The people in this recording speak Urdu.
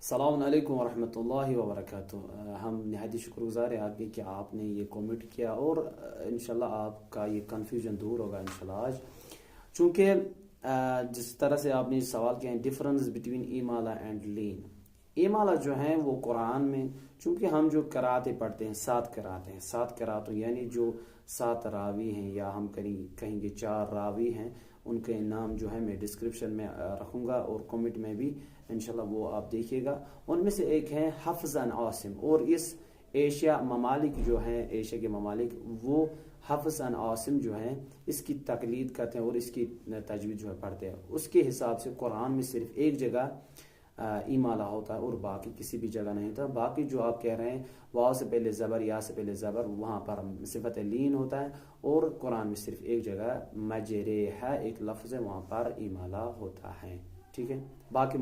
السلام علیکم ورحمۃ اللہ وبرکاتہ۔ ہم نہایت شکر گزار ہیں آپ کی کہ آپ نے یہ کومنٹ کیا، اور انشاءاللہ آپ کا یہ کنفیوژن دور ہوگا انشاءاللہ آج، چونکہ جس طرح سے آپ نے سوال کیا ہے ڈفرنس بٹوین ایمالا اینڈ لین۔ ایمالا جو ہیں وہ قرآن میں، چونکہ ہم جو قراتیں پڑھتے ہیں 7 قراتیں ہیں، 7 قراتوں یعنی جو 7 راوی ہیں، یا ہم کہیں گے 4 راوی ہیں، ان کے نام جو ہے میں ڈسکرپشن میں رکھوں گا، اور کمنٹ میں بھی انشاءاللہ وہ آپ دیکھیے گا۔ ان میں سے ایک ہے حفظ عاصم، اور اس ایشیا ممالک جو ہیں، ایشیا کے ممالک، وہ حفظ عاصم جو ہیں اس کی تقلید کرتے ہیں اور اس کی تجوید جو ہے پڑھتے ہیں۔ اس کے حساب سے قرآن میں صرف ایک جگہ ایمالا ہوتا ہے اور باقی کسی بھی جگہ نہیں ہوتا۔ باقی جو آپ کہہ رہے ہیں واو سے پہلے زبر، یا سے پہلے زبر، وہاں پر صفت لین ہوتا ہے، اور قرآن میں صرف ایک جگہ مجرے ہے، ایک لفظ ہے، وہاں پر ایمالا ہوتا ہے۔ ٹھیک ہے، باقی